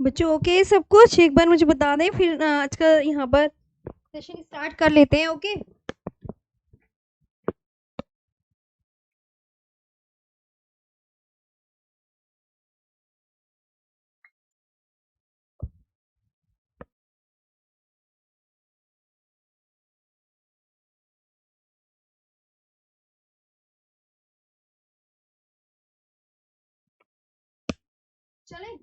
बच्चों ओके सब कुछ एक बार मुझे बता दें, फिर आज का यहाँ पर सेशन स्टार्ट कर लेते हैं। ओके चलें।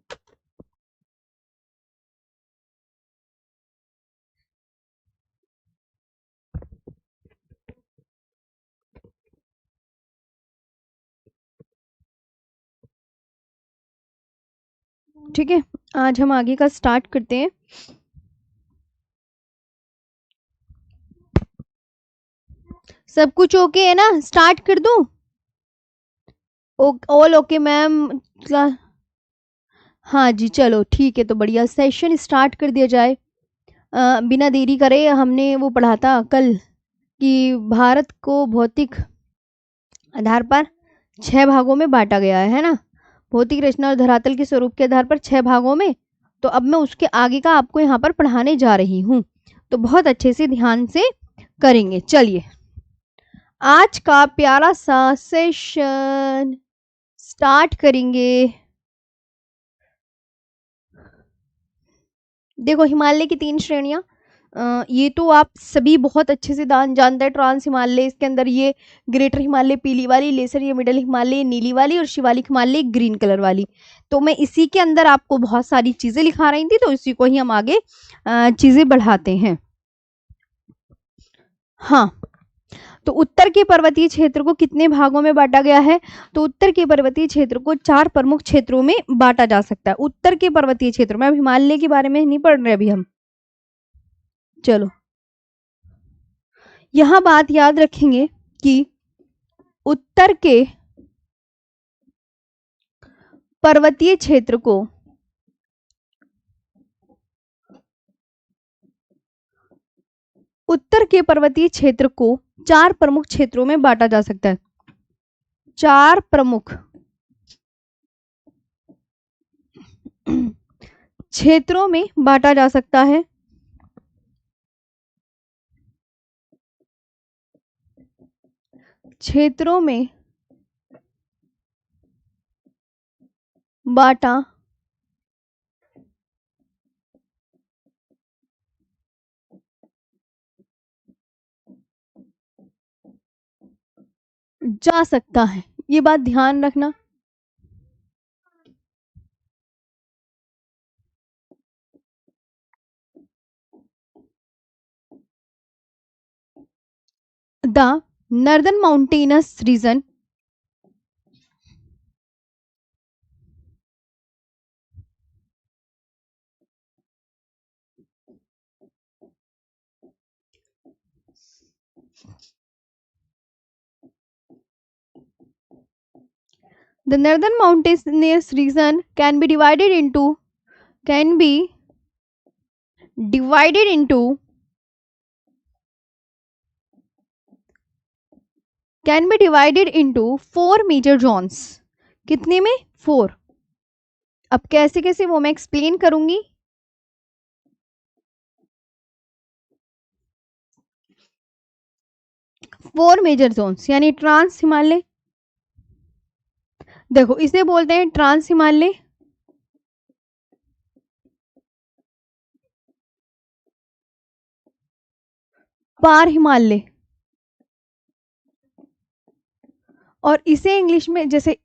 ठीक है, आज हम आगे का स्टार्ट करते हैं। सब कुछ ओके है ना? स्टार्ट कर दूं? All okay ma'am. हाँ जी, चलो ठीक है, तो बढ़िया, सेशन स्टार्ट कर दिया जाए। बिना देरी करे, हमने वो पढ़ा था कल कि भारत को भौतिक आधार पर 6 भागों में बांटा गया है ना? भौतिक रचना और धरातल के स्वरूप के आधार पर 6 भागों में। तो अब मैं उसके आगे का आपको यहाँ पर पढ़ाने जा रही हूँ, तो बहुत अच्छे से ध्यान से करेंगे। चलिए, आज का प्यारा सा सेशन स्टार्ट करेंगे। देखो, हिमालय की 3 श्रेणियां, ये तो आप सभी बहुत अच्छे से जानते हैं। ट्रांस हिमालय, इसके अंदर ये ग्रेटर हिमालय पीली वाली, लेसर ये मिडल हिमालय नीली वाली, और शिवालिक हिमालय ग्रीन कलर वाली। तो मैं इसी के अंदर आपको बहुत सारी चीजें लिखा रही थी, तो इसी को ही हम आगे चीजें बढ़ाते हैं। हाँ, तो उत्तर के पर्वतीय क्षेत्र को कितने भागों में बांटा गया है? तो उत्तर के पर्वतीय क्षेत्र को 4 प्रमुख क्षेत्रों में बांटा जा सकता है। उत्तर के पर्वतीय क्षेत्र में, अब हिमालय के बारे में नहीं पढ़ रहे अभी हम। चलो, यहां बात याद रखेंगे कि उत्तर के पर्वतीय क्षेत्र को उत्तर के पर्वतीय क्षेत्र को 4 प्रमुख क्षेत्रों में बांटा जा सकता है। 4 प्रमुख क्षेत्रों में बांटा जा सकता है। क्षेत्रों में बांटा जा सकता है, ये बात ध्यान रखना। The northern mountainous region The northern mountainous region can be divided into can be divided into can be divided into 4 major zones. कितने में? 4। अब कैसे कैसे वो मैं एक्सप्लेन करूंगी। फोर मेजर जोन्स यानी ट्रांस हिमालय, देखो इसे बोलते हैं ट्रांस हिमालय, पार हिमालय, और इसे इंग्लिश में जैसे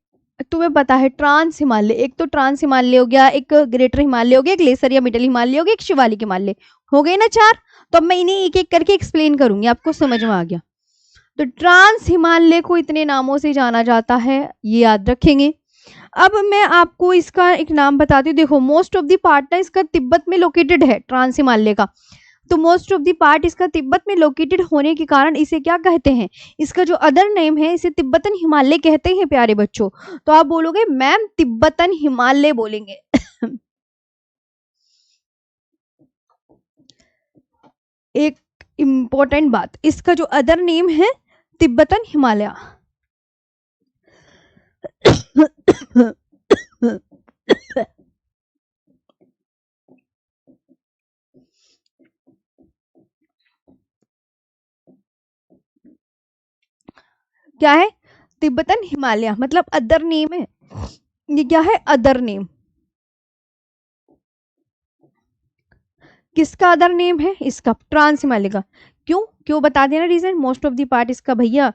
तुम्हें पता है ट्रांस हिमालय, एक तो ट्रांस हिमालय हो गया, एक ग्रेटर हिमालय हो गया, एक लेसर या मिडल हिमालय हो गया, एक शिवालिक हिमालय हो गए ना 4। तो अब मैं इन्हें एक एक करके एक्सप्लेन करूंगी, आपको समझ में आ गया। तो ट्रांस हिमालय को इतने नामों से जाना जाता है, ये याद रखेंगे। अब मैं आपको इसका एक नाम बताती हूँ। देखो, मोस्ट ऑफ द पार्ट ना इसका तिब्बत में लोकेटेड है, ट्रांस हिमालय का। तो मोस्ट ऑफ द पार्ट इसका तिब्बत में लोकेटेड होने के कारण इसे क्या कहते हैं? इसका जो अदर नेम है, इसे तिब्बतन हिमालय कहते हैं प्यारे बच्चों। तो आप बोलोगे मैम तिब्बतन हिमालय बोलेंगे। एक इंपॉर्टेंट बात, इसका जो अदर नेम है तिब्बतन हिमालय। क्या है? तिब्बतन हिमालय, मतलब अदर नेम है। ये क्या है? Other name. किसका अदर नेम है? इसका, ट्रांस हिमालय का। क्यों क्यों बता देना reason. Most of the part इसका भैया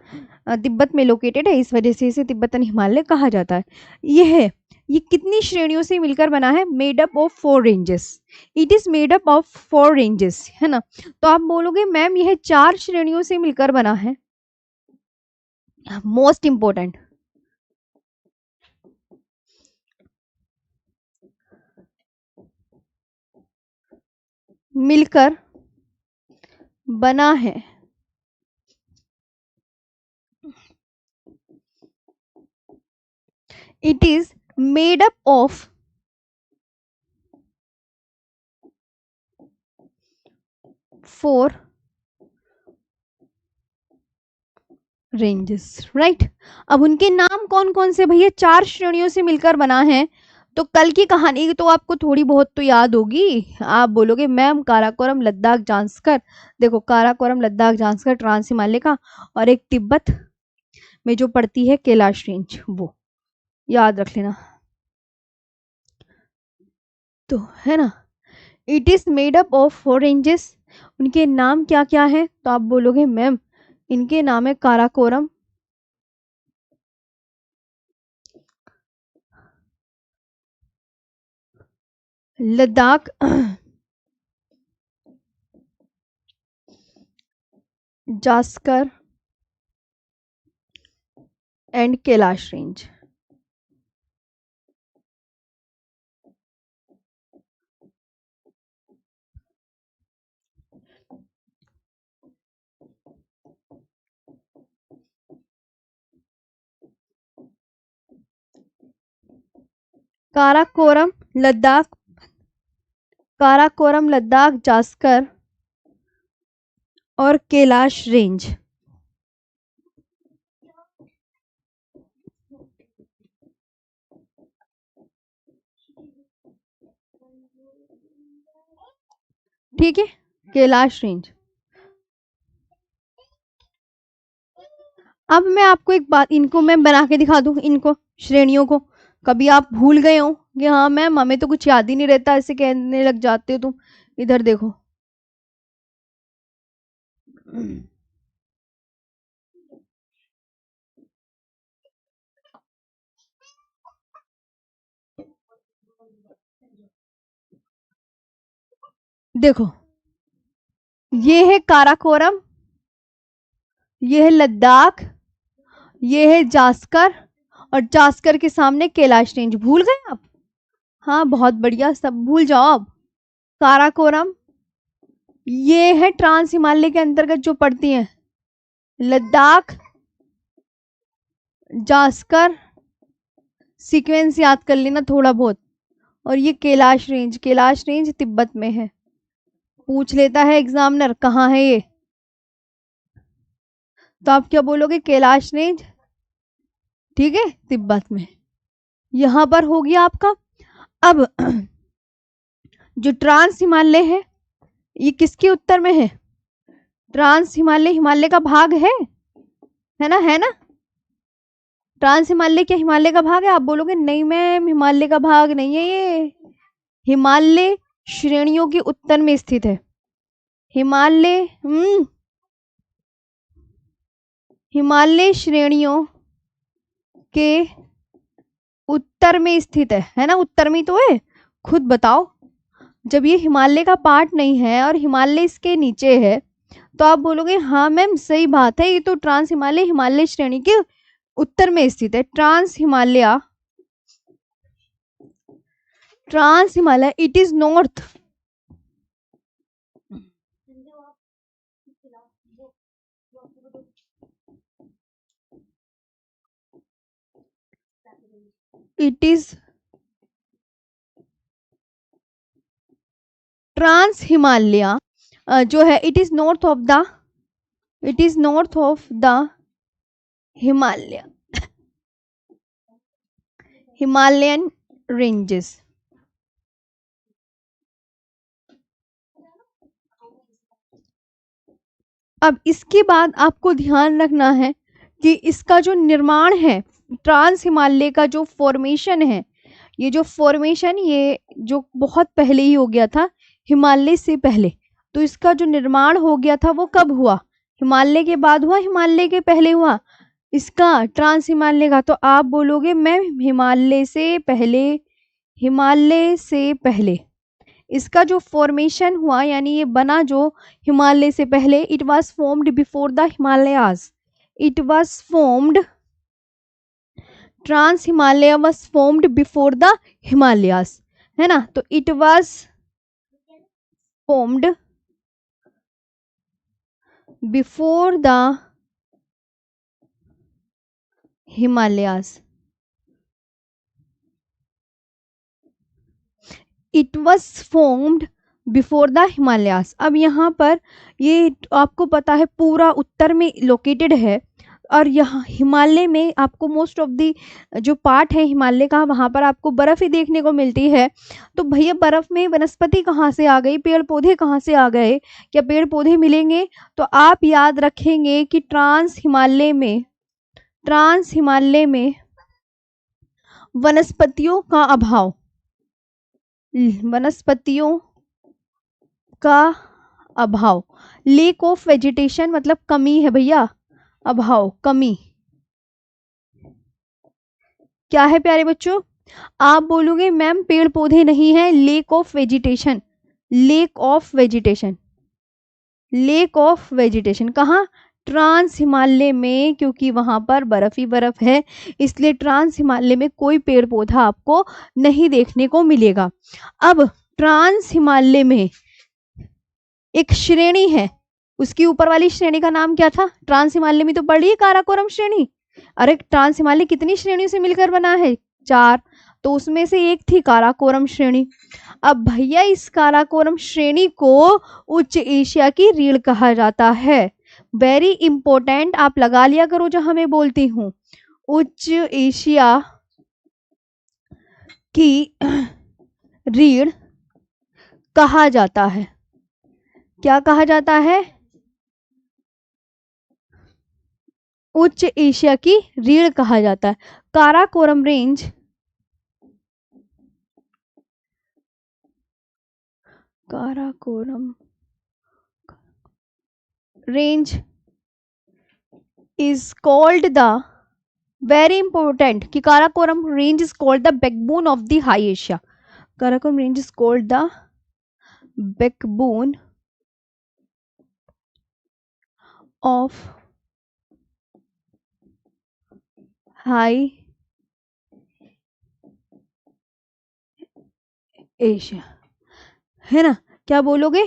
तिब्बत में लोकेटेड है, इस वजह से इसे तिब्बतन हिमालय कहा जाता है। ये है, ये कितनी श्रेणियों से मिलकर बना है? Made up of 4 ranges. It is made up of 4 ranges, है ना। तो आप बोलोगे मैम यह 4 श्रेणियों से मिलकर बना है। मोस्ट इंपोर्टेंट, मिलकर बना है। It is made up of 4 ranges, right. अब उनके नाम कौन कौन से भैया? 4 श्रेणियों से मिलकर बना है। तो कल की कहानी तो आपको थोड़ी बहुत तो याद होगी। आप बोलोगे मैम काराकोरम लद्दाख जांस्कर। देखो काराकोरम लद्दाख जांस्कर ट्रांस हिमालय का, और एक तिब्बत में जो पड़ती है कैलाश रेंज, वो याद रख लेना। तो है ना, it is made up of 4 ranges. उनके नाम क्या क्या है? तो आप बोलोगे मैम इनके नाम है काराकोरम, लद्दाख, जास्कर एंड कैलाश रेंज। काराकोरम लद्दाख, काराकोरम लद्दाख जास्कर और कैलाश रेंज। ठीक है, कैलाश रेंज। अब मैं आपको एक बात, इनको मैं बना के दिखा दूं, इनको श्रेणियों को। कभी आप भूल गए हो कि हाँ मैम हमें तो कुछ याद ही नहीं रहता, ऐसे कहने लग जाते हो तुम। इधर देखो, देखो ये है काराकोरम, ये है लद्दाख, ये है जास्कर, और जास्कर के सामने कैलाश रेंज। भूल गए आप? हाँ बहुत बढ़िया, सब भूल जाओ अब। काराकोरम ये है ट्रांस हिमालय के अंतर्गत जो पड़ती है, लद्दाख, जास्कर, सीक्वेंस याद कर लेना थोड़ा बहुत, और ये कैलाश रेंज। कैलाश रेंज तिब्बत में है। पूछ लेता है एग्जामिनर कहाँ है ये, तो आप क्या बोलोगे? कैलाश रेंज, ठीक है, तिब्बत में। यहां पर हो गया आपका। अब जो ट्रांस हिमालय ये किसके उत्तर में है? ट्रांस हिमालय हिमालय का भाग है ना, है ना। ट्रांस हिमालय क्या हिमालय का भाग है? आप बोलोगे नहीं मैम हिमालय का भाग नहीं है ये, हिमालय श्रेणियों के उत्तर में स्थित है। हिमालय हिमालय श्रेणियों के उत्तर में स्थित है ना, उत्तर में तो है। खुद बताओ, जब ये हिमालय का पार्ट नहीं है और हिमालय इसके नीचे है, तो आप बोलोगे हाँ मैम सही बात है, ये तो ट्रांस हिमालय हिमालय श्रेणी के उत्तर में स्थित है। Trans Himalaya, trans Himalaya it is north, it is trans Himalaya जो है, it is north of the, it is north of the Himalaya, Himalayan ranges. अब इसके बाद आपको ध्यान रखना है कि इसका जो निर्माण है, ट्रांस हिमालय का जो फॉर्मेशन है, ये जो फॉर्मेशन ये जो बहुत पहले ही हो गया था, हिमालय से पहले। तो इसका जो निर्माण हो गया था वो कब हुआ? हिमालय के बाद हुआ, हिमालय के पहले हुआ? इसका ट्रांस हिमालय का। तो आप बोलोगे मैम हिमालय से पहले, हिमालय से पहले इसका जो फॉर्मेशन हुआ यानी ये बना जो हिमालय से पहले, it was formed before the Himalayas, it was formed, trans Himalaya was formed before the Himalayas, है ना। तो it was formed before the Himalayas, it was formed before the Himalayas. अब यहाँ पर ये आपको पता है पूरा उत्तर में लोकेटेड है, और यहाँ हिमालय में आपको मोस्ट ऑफ दी जो पार्ट है हिमालय का, वहाँ पर आपको बर्फ़ ही देखने को मिलती है। तो भैया बर्फ़ में वनस्पति कहाँ से आ गई, पेड़ पौधे कहाँ से आ गए? क्या पेड़ पौधे मिलेंगे? तो आप याद रखेंगे कि ट्रांस हिमालय में वनस्पतियों का अभाव, वनस्पतियों का अभाव, लेक ऑफ वेजिटेशन मतलब कमी है भैया, अभाव, कमी। क्या है प्यारे बच्चों? आप बोलोगे मैम पेड़ पौधे नहीं है, lake of vegetation, lake of vegetation, lake of vegetation कहाँ? ट्रांस हिमालय में, क्योंकि वहां पर बर्फ ही बर्फ है, इसलिए ट्रांस हिमालय में कोई पेड़ पौधा आपको नहीं देखने को मिलेगा। अब ट्रांस हिमालय में एक श्रेणी है, उसकी ऊपर वाली श्रेणी का नाम क्या था? ट्रांस हिमालय में तो पढ़ी है काराकोरम श्रेणी। अरे ट्रांस हिमालय कितनी श्रेणियों से मिलकर बना है? 4। तो उसमें से एक थी काराकोरम श्रेणी। अब भैया इस काराकोरम श्रेणी को उच्च एशिया की रीढ़ कहा जाता है। वेरी इंपॉर्टेंट, आप लगा लिया करो जहां मैं बोलती हूँ। उच्च एशिया की रीढ़ कहा जाता है। क्या कहा जाता है? उच्च एशिया की रीढ़ कहा जाता है। Karakoram range, Karakoram range is called the, very important कि Karakoram range is called the backbone of the high Asia. Karakoram range is called the backbone of high Asia, है ना। क्या बोलोगे?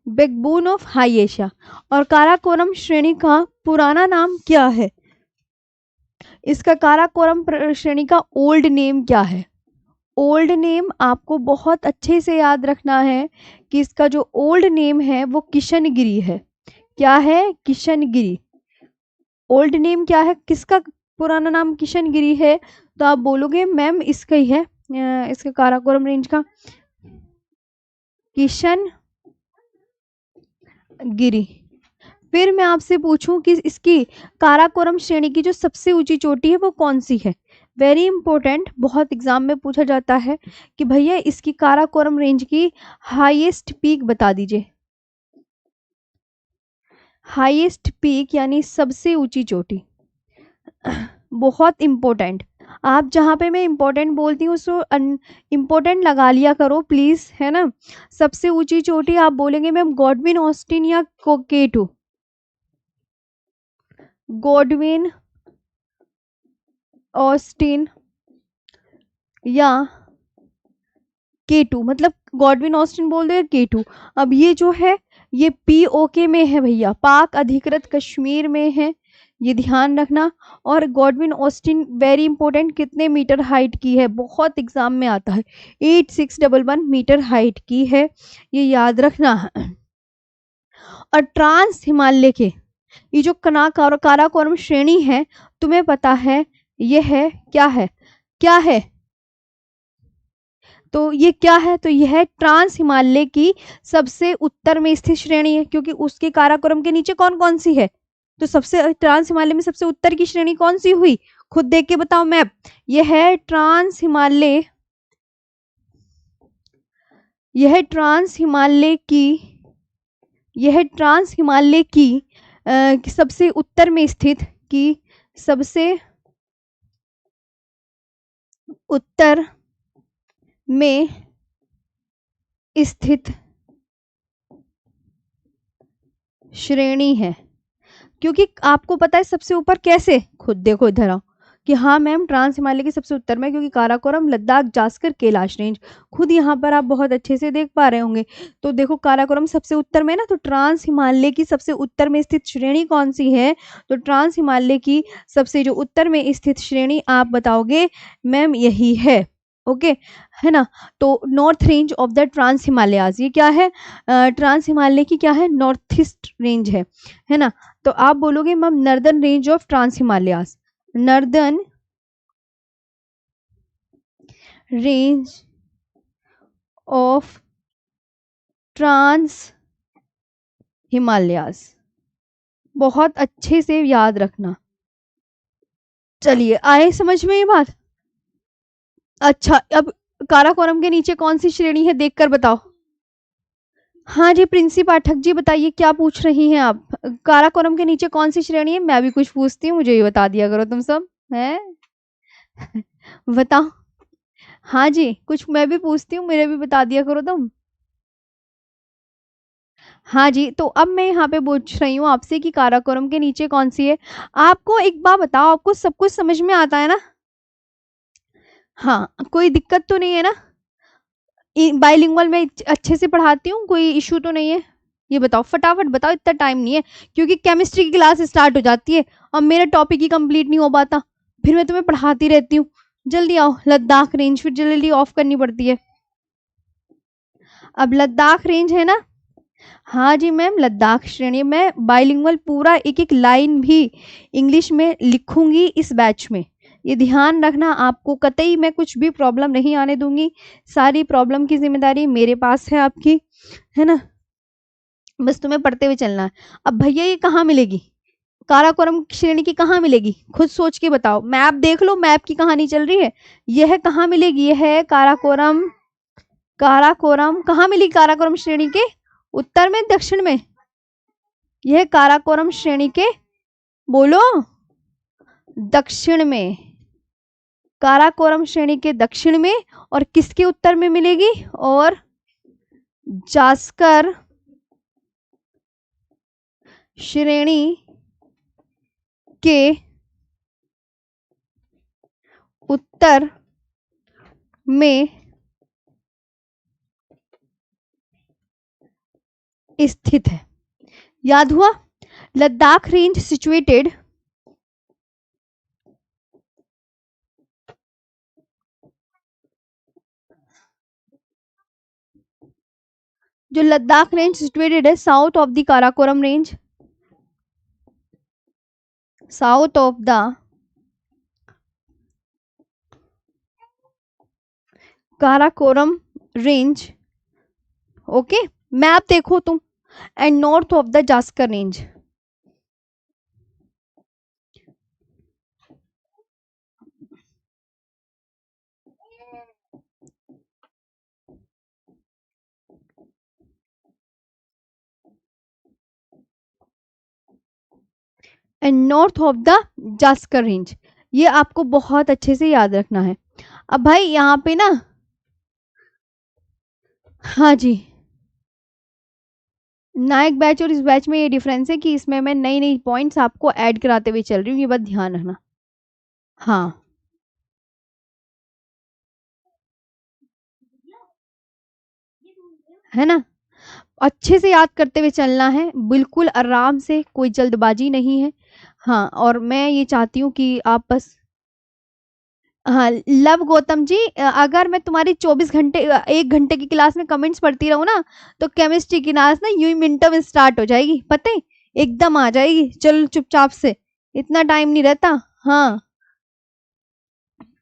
Backbone of high Asia. और काराकोरम श्रेणी का पुराना नाम क्या है? इसका काराकोरम श्रेणी का ओल्ड नेम क्या है? ओल्ड नेम आपको बहुत अच्छे से याद रखना है कि इसका जो ओल्ड नेम है वो किशनगिरी है। क्या है? किशनगिरी। ओल्ड नेम क्या है? किसका पुराना नाम किशनगिरी है? तो आप बोलोगे मैम इसका ही है, इसके काराकोरम रेंज का किशनगिरी। फिर मैं आपसे पूछूं कि इसकी काराकोरम श्रेणी की जो सबसे ऊंची चोटी है वो कौन सी है? वेरी इंपॉर्टेंट, बहुत एग्जाम में पूछा जाता है कि भैया इसकी काराकोरम रेंज की हाईएस्ट पीक बता दीजिए। हाईएस्ट पीक यानी सबसे ऊंची चोटी, बहुत इंपॉर्टेंट। आप जहाँ पे मैं इंपॉर्टेंट बोलती हूँ सो इंपॉर्टेंट लगा लिया करो प्लीज, है ना। सबसे ऊंची चोटी आप बोलेंगे मैम गॉडविन ऑस्टिन या K2? गॉडविन ऑस्टिन या K2, मतलब गॉडविन ऑस्टिन बोल दो या K2। अब ये जो है ये POK में है भैया, पाक अधिकृत कश्मीर में है, ये ध्यान रखना। और गॉडविन ऑस्टिन वेरी इंपॉर्टेंट, कितने मीटर हाइट की है? बहुत एग्जाम में आता है, 8611 मीटर हाइट की है, ये याद रखना। और ट्रांस हिमालय के ये जो काराकोरम श्रेणी है, तुम्हें पता है ये है क्या है? क्या है? तो ये क्या है? तो यह है ट्रांस हिमालय की सबसे उत्तर में स्थित श्रेणी है, क्योंकि उसके काराकोरम के नीचे कौन कौन सी है? तो सबसे ट्रांस हिमालय में सबसे उत्तर की श्रेणी कौन सी हुई? खुद देख के बताओ मैप। ये है ट्रांस हिमालय, यह ट्रांस हिमालय की सबसे उत्तर में स्थित सबसे उत्तर में स्थित श्रेणी है। क्योंकि आपको पता है सबसे ऊपर कैसे, खुद देखो इधर आओ कि हाँ मैम ट्रांस हिमालय के सबसे उत्तर में, क्योंकि काराकोरम, लद्दाख, जास्कर, कैलाश रेंज, खुद यहाँ पर आप बहुत अच्छे से देख पा रहे होंगे। तो देखो काराकोरम सबसे उत्तर में ना, तो ट्रांस हिमालय की सबसे उत्तर में स्थित श्रेणी कौन सी है? तो ट्रांस हिमालय की सबसे जो उत्तर में स्थित श्रेणी आप बताओगे मैम यही है। ओके है ना। तो north range of the trans Himalayas, ये क्या है? ट्रांस हिमालय की क्या है? नॉर्थ ईस्ट रेंज है ना। तो आप बोलोगे ma'am northern range of trans Himalayas, northern range of trans Himalayas, बहुत अच्छे से याद रखना। चलिए आए समझ में ये बात? अच्छा, अब काराकोरम के नीचे कौन सी श्रेणी है देखकर बताओ। हाँ जी प्रिंसी पाठक जी बताइए क्या पूछ रही हैं आप? काराकोरम के नीचे कौन सी श्रेणी है? मैं भी कुछ पूछती हूँ, मुझे ये बता दिया करो तुम सब हैं। बताओ। हाँ जी कुछ मैं भी पूछती हूँ, मेरे भी बता दिया करो तुम। हाँ जी, तो अब मैं यहाँ पे पूछ रही हूँ आपसे कि काराकोरम के नीचे कौन सी है। आपको एक बात बताओ, आपको सब कुछ समझ में आता है ना? हाँ, कोई दिक्कत तो नहीं है ना? बाइलिंगुअल में अच्छे से पढ़ाती हूँ, कोई इशू तो नहीं है? ये बताओ फटाफट बताओ, इतना टाइम नहीं है क्योंकि केमिस्ट्री की क्लास स्टार्ट हो जाती है और मेरा टॉपिक ही कंप्लीट नहीं हो पाता, फिर मैं तुम्हें पढ़ाती रहती हूँ। जल्दी आओ। लद्दाख रेंज फिर जल्दी ऑफ करनी पड़ती है। अब लद्दाख रेंज है ना? हाँ जी मैम, लद्दाख श्रेणी में बाइलिंगुअल पूरा एक एक लाइन भी इंग्लिश में लिखूंगी इस बैच में, ये ध्यान रखना। आपको कतई मैं कुछ भी प्रॉब्लम नहीं आने दूंगी, सारी प्रॉब्लम की जिम्मेदारी मेरे पास है आपकी, है ना। बस तुम्हें पढ़ते हुए चलना है। अब भैया ये कहाँ मिलेगी? काराकोरम श्रेणी की कहाँ मिलेगी? खुद सोच के बताओ। मैप देख लो, मैप की कहानी चल रही है। यह कहाँ मिलेगी? यह है काराकोरम। काराकोरम कहाँ मिली? काराकोरम श्रेणी के उत्तर में, दक्षिण में? यह काराकोरम श्रेणी के, बोलो, दक्षिण में। काराकोरम श्रेणी के दक्षिण में। और किसके उत्तर में मिलेगी? और जास्कर श्रेणी के उत्तर में स्थित है। याद हुआ? लद्दाख रेंज सिचुएटेड जो लद्दाख रेंज सिचुएटेड है south of the Karakoram range, south of the Karakoram range. Okay, map देखो तुम, and north of the Zanskar range. And north of the Zanskar range, ये आपको बहुत अच्छे से याद रखना है। अब भाई यहाँ पे ना, हाँ जी, नायक बैच और इस बैच में ये डिफरेंस है कि इसमें मैं नई नई पॉइंट्स आपको ऐड कराते हुए चल रही हूँ, ये बात ध्यान रखना। हाँ है ना, अच्छे से याद करते हुए चलना है, बिल्कुल आराम से, कोई जल्दबाजी नहीं है। हाँ, और मैं ये चाहती हूँ कि आप बस, हाँ लव गौतम जी, अगर मैं तुम्हारी 24 घंटे 1 घंटे की क्लास में कमेंट्स पढ़ती रहूँ ना, तो केमिस्ट्री की क्लास ना यूं ही मिनटों में स्टार्ट हो जाएगी, पता है, एकदम आ जाएगी। चल चुपचाप से, इतना टाइम नहीं रहता। हाँ,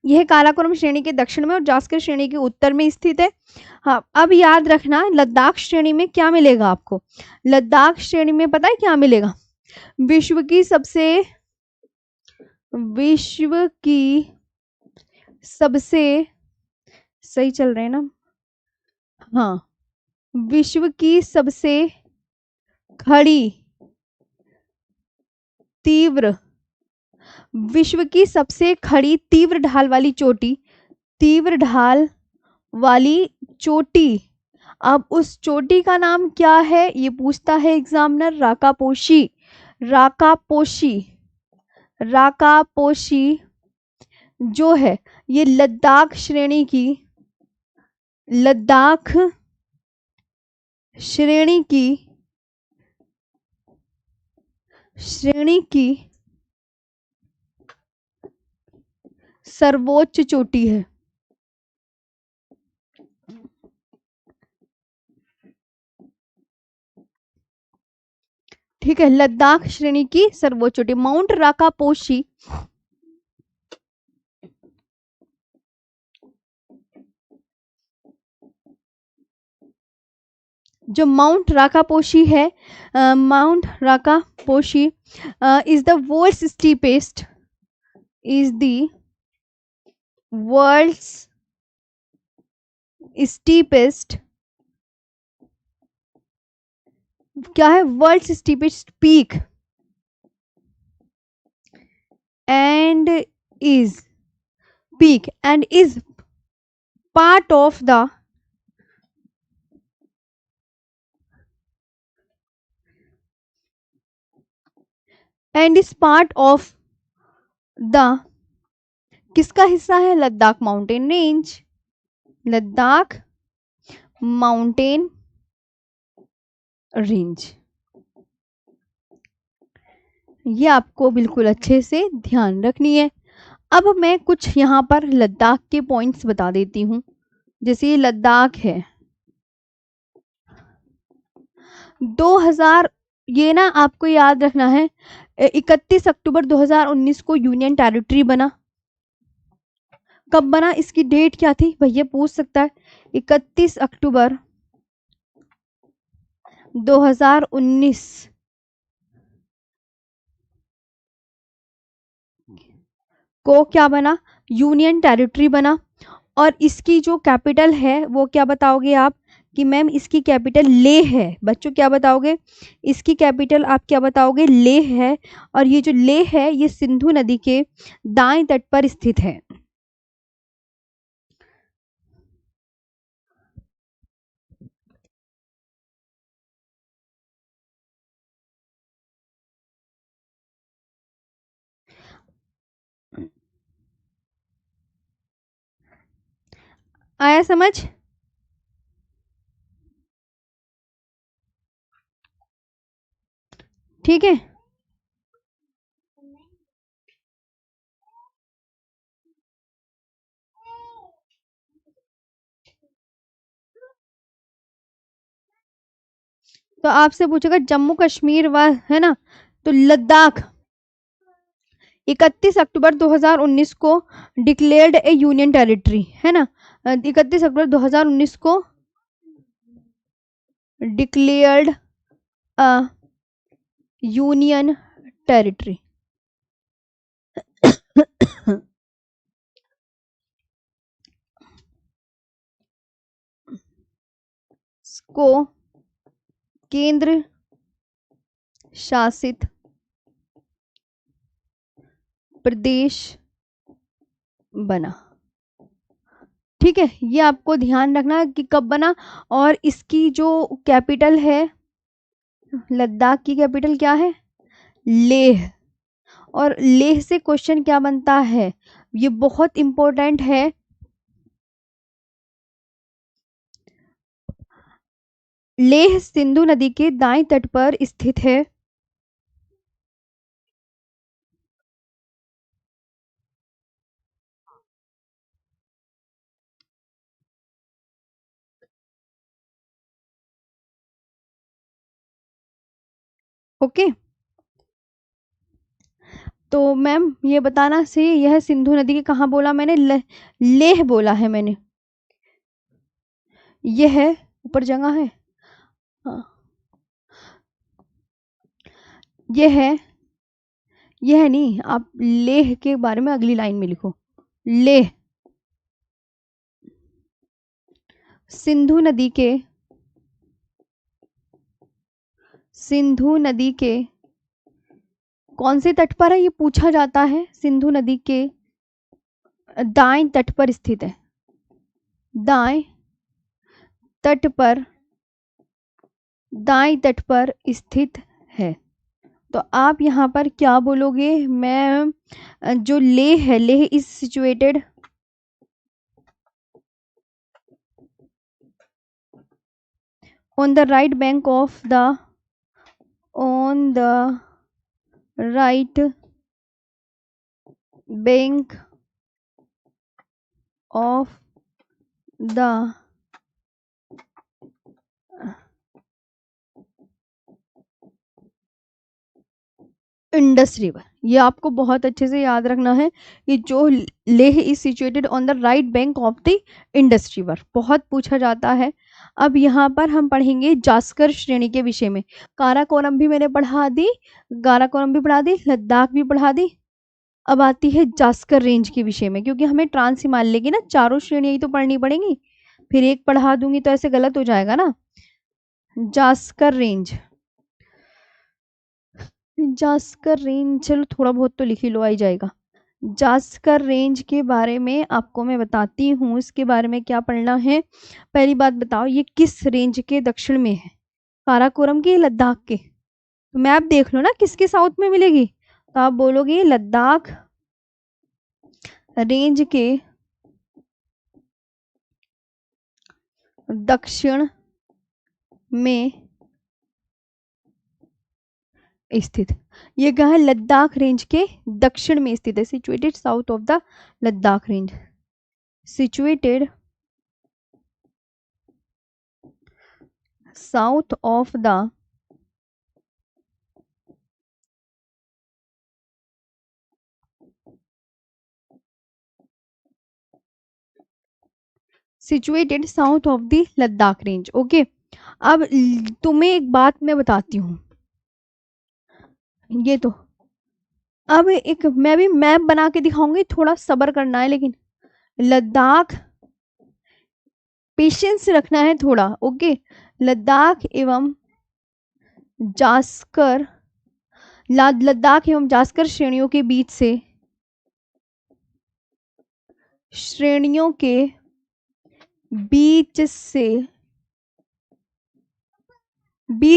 यह काराकोरम श्रेणी के दक्षिण में और जास्कर श्रेणी के उत्तर में स्थित है। हाँ, अब याद रखना लद्दाख श्रेणी में क्या मिलेगा आपको? लद्दाख श्रेणी में पता है क्या मिलेगा? विश्व की सबसे सही चल रहे हैं ना? हाँ, विश्व की सबसे खड़ी तीव्र विश्व की सबसे खड़ी तीव्र ढाल वाली चोटी, अब उस चोटी का नाम क्या है ये पूछता है एग्जामिनर। राकापोशी जो है ये लद्दाख श्रेणी की सर्वोच्च चोटी है। ठीक है, लद्दाख श्रेणी की सर्वोच्च चोटी माउंट राकापोशी जो माउंट राकापोशी है, Mount Rakaposhi is the world's steepest क्या है? World's steepest peak and is part of the किसका हिस्सा है? Ladakh mountain range. ये आपको बिल्कुल अच्छे से ध्यान रखनी है। अब मैं कुछ यहाँ पर लद्दाख के पॉइंट्स बता देती हूँ। जैसे ये लद्दाख है 2000, ये ना आपको याद रखना है 31 अक्टूबर 2019 को यूनियन टेरिटरी बना। कब बना? इसकी डेट क्या थी भैया पूछ सकता है। 31 अक्टूबर 2019 को क्या बना? यूनियन टेरिटरी बना। और इसकी जो कैपिटल है वो क्या बताओगे आप कि मैम इसकी कैपिटल लेह है। बच्चों क्या बताओगे? इसकी कैपिटल आप क्या बताओगे? लेह है। और ये जो लेह है ये सिंधु नदी के दाएं तट पर स्थित है। आया समझ? ठीक है, तो आपसे पूछेगा जम्मू कश्मीर व है ना, तो लद्दाख 31 अक्टूबर 2019 को डिक्लेयर्ड ए यूनियन टेरिटरी है ना। 31 अक्टूबर 2019 को डिक्लेयर्ड अ यूनियन टेरिटरी। को केंद्र शासित प्रदेश बना। ठीक है, ये आपको ध्यान रखना कि कब बना। और इसकी जो कैपिटल है, लद्दाख की कैपिटल क्या है? लेह। और लेह से क्वेश्चन क्या बनता है, ये बहुत इंपॉर्टेंट है। लेह सिंधु नदी के दाएं तट पर स्थित है। ओके, तो मैम ये बताना से यह सिंधु नदी के कहाँ बोला मैंने? लेह बोला है मैंने। यह है ऊपर जगह है। हाँ, ये है नहीं, आप लेह के बारे में अगली लाइन में लिखो। लेह सिंधु नदी के कौन से तट पर है, ये पूछा जाता है। सिंधु नदी के दाएं तट पर स्थित है। दाएं तट पर स्थित है। तो आप यहाँ पर क्या बोलोगे? मैं जो लेह है, Leh is situated on the right bank of the right bank of the Indus river. ये आपको बहुत अच्छे से याद रखना है कि जो Leh is situated on the right bank of the Indus river, बहुत पूछा जाता है। अब यहाँ पर हम पढ़ेंगे जास्कर श्रेणी के विषय में। काराकोरम भी मैंने पढ़ा दी, काराकोरम भी पढ़ा दी, लद्दाख भी पढ़ा दी। अब आती है जास्कर रेंज के विषय में, क्योंकि हमें ट्रांस हिमालय की ना चारों श्रेणियां ही तो पढ़नी पड़ेंगी, फिर एक पढ़ा दूंगी तो ऐसे गलत हो जाएगा ना। जास्कर रेंज, जास्कर रेंज, चलो थोड़ा बहुत तो लिख ही लो, आ ही जाएगा। जास्कर रेंज के बारे में आपको मैं बताती हूँ, इसके बारे में क्या पढ़ना है। पहली बात बताओ, ये किस रेंज के दक्षिण में है? काराकोरम के, लद्दाख के? तो मैप देख लो ना किसके साउथ में मिलेगी, तो आप बोलोगे लद्दाख रेंज के दक्षिण में स्थित। ये कहाँ है? लद्दाख रेंज के दक्षिण में स्थित है। Situated south of the Ladakh range, situated south of the situated south of the Ladakh range. Okay, अब तुम्हें एक बात मैं बताती हूँ, ये तो अब एक मैं भी मैप बना के दिखाऊंगी, थोड़ा सब्र करना है, लेकिन लद्दाख पेशेंस रखना है थोड़ा। ओके, लद्दाख एवं जास्कर, लद्दाख एवं जास्कर श्रेणियों के बीच से, श्रेणियों के बीच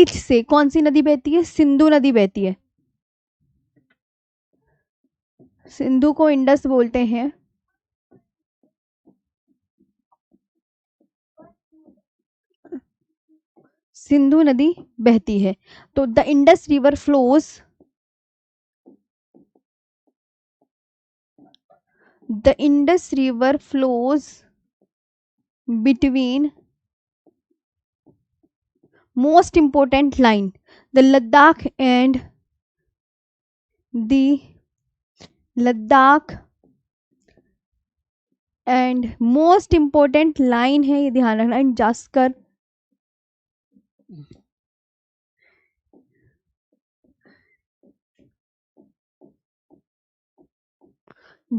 से कौन सी नदी बहती है? सिंधु नदी बहती है। सिंधु को इंडस बोलते हैं। सिंधु नदी बहती है, तो the Indus river flows, the Indus river flows between most important line, the Ladakh and most important line है, ये ध्यान रखना। एंड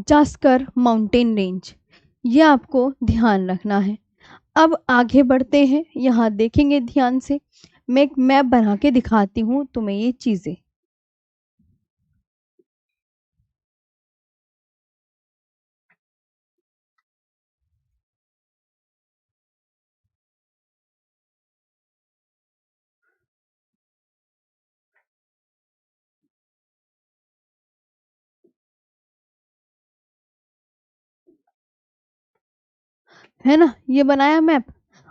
जास्कर माउंटेन रेंज, ये आपको ध्यान रखना है। अब आगे बढ़ते हैं, यहाँ देखेंगे ध्यान से, मैं एक मैप बना के दिखाती हूँ तुम्हें ये चीजें। है ना, ये बनाया मैप।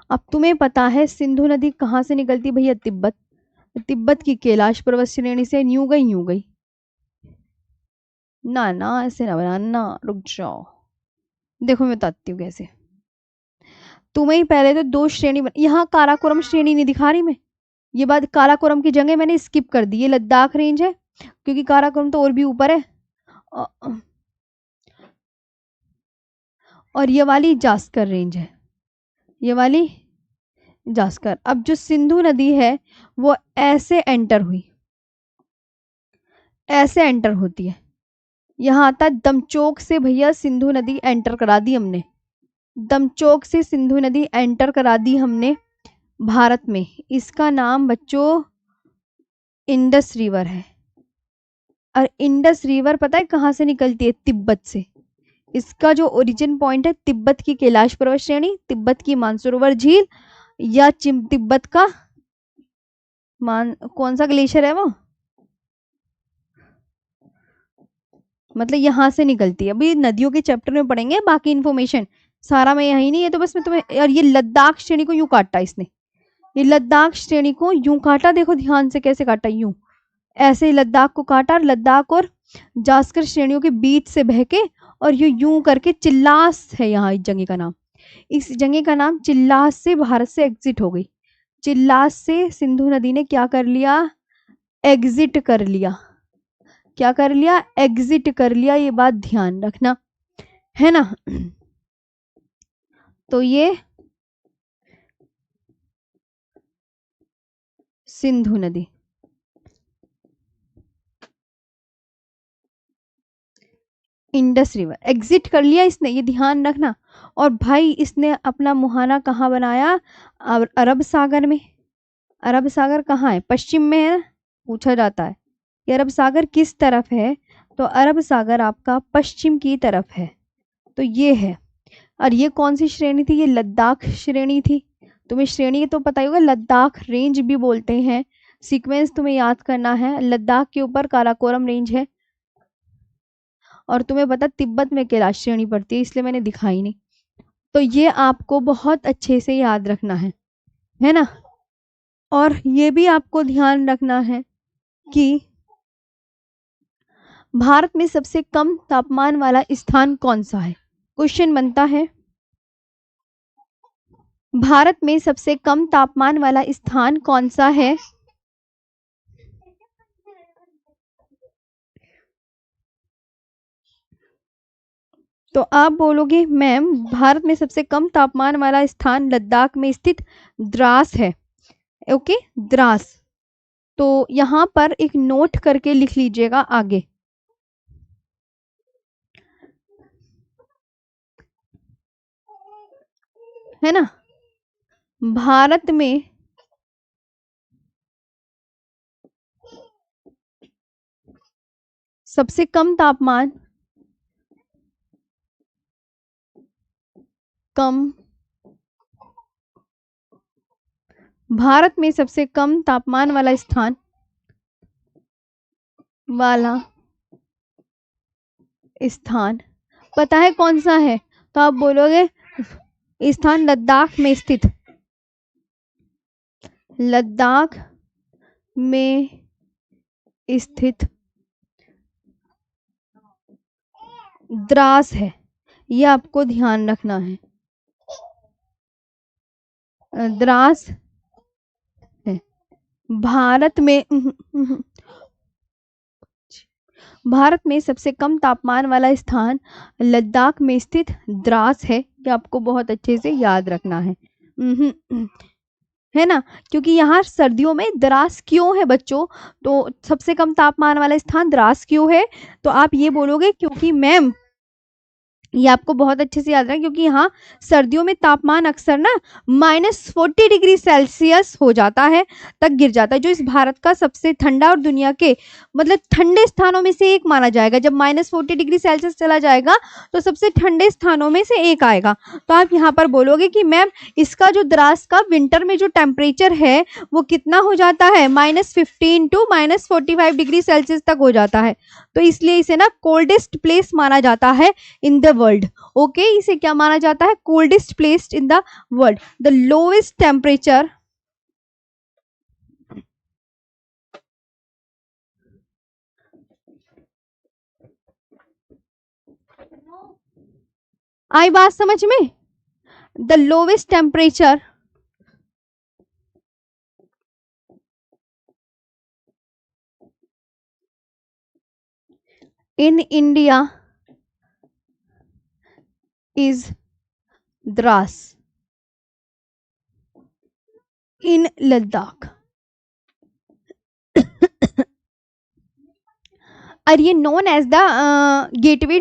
अब तुम्हें पता है सिंधु नदी कहाँ से निकलती भैया? तिब्बत की कैलाश पर्वत श्रेणी से यूं गई। ना ना, ऐसे ना बनाना, रुक जाओ, देखो मैं बताती हूँ कैसे। तुम्हें पहले तो दो श्रेणी यहाँ काराकोरम श्रेणी नहीं दिखा रही मैं, ये बात काराकोरम की जगह मैंने स्किप कर दी। ये लद्दाख रेंज है, क्योंकि काराकोरम तो और भी ऊपर है, और ये वाली जास्कर रेंज है, ये वाली जास्कर। अब जो सिंधु नदी है वो ऐसे एंटर हुई, ऐसे एंटर होती है। यहाँ आता है दमचोक से भैया सिंधु नदी एंटर करा दी हमने, दमचोक से सिंधु नदी एंटर करा दी हमने भारत में। इसका नाम बच्चों इंडस रिवर है। और इंडस रिवर पता है कहाँ से निकलती है? तिब्बत से। इसका जो ओरिजिन पॉइंट है तिब्बत की कैलाश पर्वत श्रेणी, तिब्बत की मानसरोवर झील, या तिब्बत का कौन सा ग्लेशियर है वो, मतलब यहाँ से निकलती है। अभी नदियों के चैप्टर में पढ़ेंगे बाकी इन्फॉर्मेशन, सारा मैं यही नहीं, ये तो बस मैं तुम्हें। और ये लद्दाख श्रेणी को यूं काटा इसने, ये लद्दाख श्रेणी को यूं काटा, देखो ध्यान से कैसे काटा, यूं ऐसे लद्दाख को काटा, लद्दाख और जास्कर श्रेणियों के बीच से बहके और ये यूं करके चिल्लास है यहाँ इस जगह का नाम। इस जगह का नाम चिल्लास से भारत से एग्जिट हो गई। चिल्लास से सिंधु नदी ने क्या कर लिया? एग्जिट कर लिया। क्या कर लिया? एग्जिट कर लिया। ये बात ध्यान रखना है ना। तो ये सिंधु नदी, इंडस रिवर एग्जिट कर लिया इसने, ये ध्यान रखना। और भाई इसने अपना मुहाना कहाँ बनाया? अरब सागर में। अरब सागर कहाँ है? पश्चिम में है ना, पूछा जाता है कि अरब सागर किस तरफ है, तो अरब सागर आपका पश्चिम की तरफ है। तो ये है। और ये कौन सी श्रेणी थी? ये लद्दाख श्रेणी थी। तुम्हें श्रेणी तो पता ही होगा, लद्दाख रेंज भी बोलते हैं। सीक्वेंस तुम्हें याद करना है, लद्दाख के ऊपर काराकोरम रेंज है, और तुम्हें पता तिब्बत में कैलाश श्रेणी पड़ती है, इसलिए मैंने दिखाई नहीं। तो ये आपको बहुत अच्छे से याद रखना है ना। और ये भी आपको ध्यान रखना है कि भारत में सबसे कम तापमान वाला स्थान कौन सा है? क्वेश्चन बनता है, भारत में सबसे कम तापमान वाला स्थान कौन सा है? तो आप बोलोगे मैम भारत में सबसे कम तापमान वाला स्थान लद्दाख में स्थित द्रास है। ओके, द्रास। तो यहां पर एक नोट करके लिख लीजिएगा आगे, है ना। भारत में सबसे कम तापमान, भारत में सबसे कम तापमान वाला स्थान पता है कौन सा है? तो आप बोलोगे स्थान लद्दाख में स्थित, लद्दाख में स्थित द्रास है। ये आपको ध्यान रखना है, द्रास है। भारत में भारत में सबसे कम तापमान वाला स्थान लद्दाख में स्थित द्रास है। ये आपको बहुत अच्छे से याद रखना है ना, क्योंकि यहाँ सर्दियों में द्रास क्यों है बच्चों? तो सबसे कम तापमान वाला स्थान द्रास क्यों है? तो आप ये बोलोगे क्योंकि मैम, ये आपको बहुत अच्छे से याद रखना, क्योंकि यहाँ सर्दियों में तापमान अक्सर ना -40 डिग्री सेल्सियस हो जाता है, तक गिर जाता है, जो इस भारत का सबसे ठंडा और दुनिया के मतलब ठंडे स्थानों में से एक माना जाएगा। जब -40 डिग्री सेल्सियस चला जाएगा तो सबसे ठंडे स्थानों में से एक आएगा। तो आप यहाँ पर बोलोगे कि मैम इसका जो द्रास का विंटर में जो टेम्परेचर है वो कितना हो जाता है? -15 टू -45 डिग्री सेल्सियस तक हो जाता है। तो इसलिए इसे ना कोल्डेस्ट प्लेस माना जाता है इन द वर्ल्ड। ओके, इसे क्या माना जाता है? Coldest place in the world. The lowest temperature आई बात समझ में? The lowest temperature in India is Dras in Ladakh। और ये known as the gateway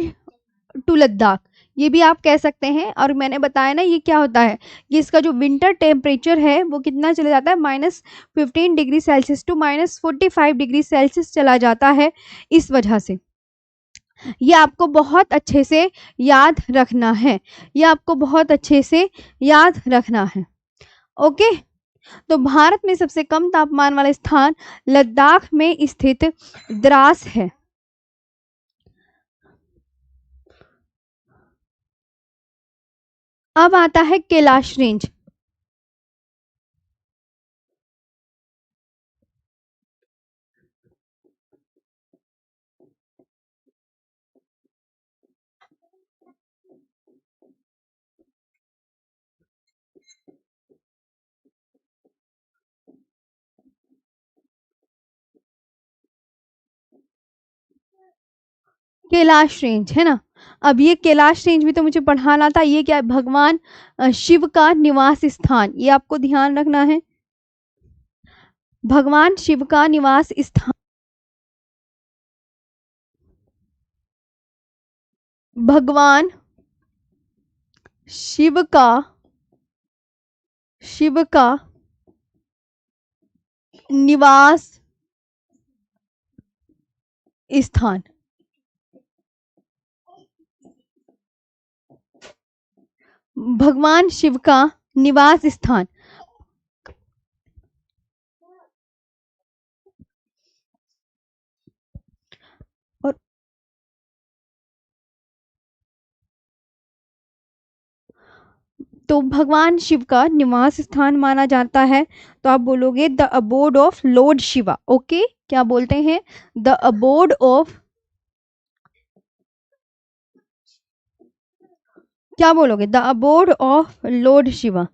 to Ladakh, ये भी आप कह सकते हैं। और मैंने बताया ना ये क्या होता है, ये इसका जो विंटर टेम्परेचर है वो कितना चला जाता है, -15 degree Celsius to -45 degree Celsius चला जाता है। इस वजह से ये आपको बहुत अच्छे से याद रखना है, ये आपको बहुत अच्छे से याद रखना है। ओके, तो भारत में सबसे कम तापमान वाला स्थान लद्दाख में स्थित द्रास है। अब आता है कैलाश रेंज। कैलाश रेंज है ना, अब ये कैलाश रेंज भी तो मुझे पढ़ाना था। ये क्या है, भगवान शिव का निवास स्थान, ये आपको ध्यान रखना है। भगवान शिव का निवास स्थान, भगवान शिव का निवास स्थान, भगवान शिव का निवास स्थान। और तो भगवान शिव का निवास स्थान माना जाता है, तो आप बोलोगे the abode of Lord Shiva. Okay, क्या बोलते हैं, द अबोर्ड ऑफ, क्या बोलोगे, the abode of Lord Shiva.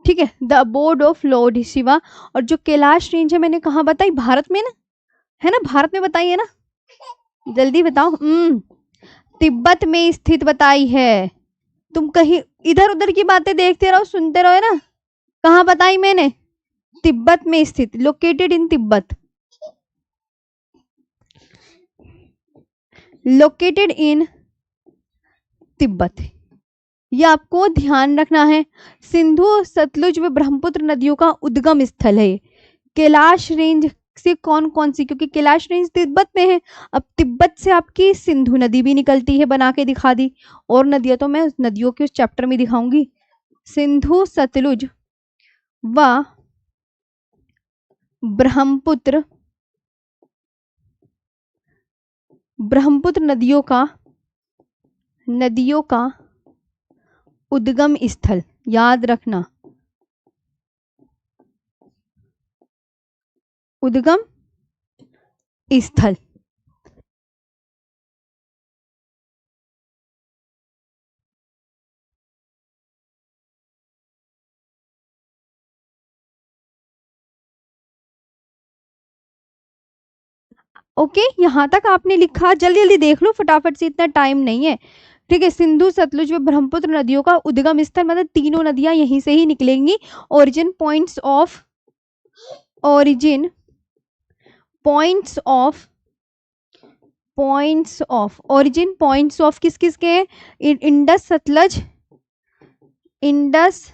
ठीक है, the abode of Lord Shiva. और जो कैलाश रेंज है मैंने कहा बताई, भारत में ना, है ना, भारत में बताई है ना, जल्दी बताओ। तिब्बत में स्थित बताई है। तुम कहीं इधर उधर की बातें देखते रहो, सुनते रहो, है ना। कहाँ बताई मैंने, तिब्बत में स्थित, located in Tibet, located in Tibet, ये आपको ध्यान रखना है। सिंधु सतलुज व ब्रह्मपुत्र नदियों का उद्गम स्थल है। कैलाश रेंज से कौन कौन सी, क्योंकि कैलाश रेंज तिब्बत में है, अब तिब्बत से आपकी सिंधु नदी भी निकलती है, बना के दिखा दी। और नदियां तो मैं नदियों के उस चैप्टर में दिखाऊंगी। सिंधु सतलुज व ब्रह्मपुत्र, ब्रह्मपुत्र नदियों का उद्गम स्थल, याद रखना, उद्गम स्थल। ओके, यहां तक आपने लिखा, जल्दी जल्दी देख लो फटाफट से, इतना टाइम नहीं है। ठीक है, सिंधु सतलुज व ब्रह्मपुत्र नदियों का उद्गम स्थल, मतलब तीनों नदियां यहीं से ही निकलेंगी। Origin points of, origin points of, origin points of किस किस के हैं, Indus Sutlej, Indus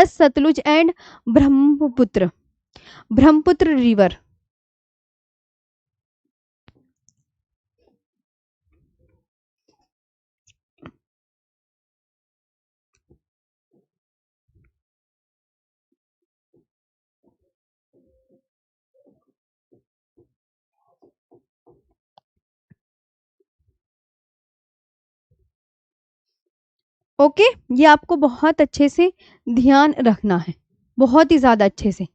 Sutlej and Brahmaputra, Brahmaputra river. Okay, ये आपको बहुत अच्छे से ध्यान रखना है, बहुत ही ज्यादा अच्छे से।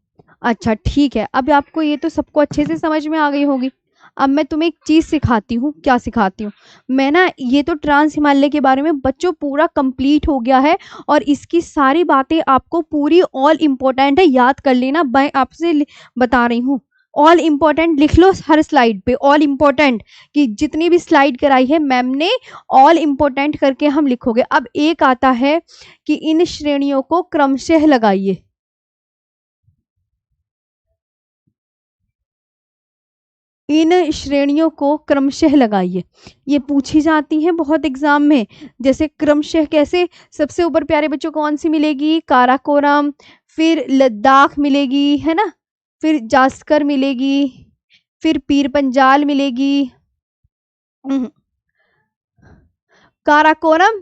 अच्छा ठीक है, अब आपको ये तो सबको अच्छे से समझ में आ गई होगी। अब मैं तुम्हें एक चीज सिखाती हूँ, क्या सिखाती हूँ मैं ना, ये तो ट्रांस हिमालय के बारे में बच्चों पूरा कंप्लीट हो गया है, और इसकी सारी बातें आपको पूरी ऑल इम्पोर्टेंट है, याद कर लेना, मैं आपसे बता रही हूँ। ऑल इम्पोर्टेंट लिख लो हर स्लाइड पे, ऑल इम्पोर्टेंट, कि जितनी भी स्लाइड कराई है मैम ने ऑल इम्पोर्टेंट करके हम लिखोगे। अब एक आता है कि इन श्रेणियों को क्रमशः लगाइए। इन श्रेणियों को क्रमशः लगाइए, ये पूछी जाती हैं बहुत एग्जाम में। जैसे क्रमशः कैसे, सबसे ऊपर प्यारे बच्चों कौन सी मिलेगी, काराकोरम, फिर लद्दाख मिलेगी, है ना, फिर जास्कर मिलेगी, फिर पीर पंजाल मिलेगी, काराकोरम,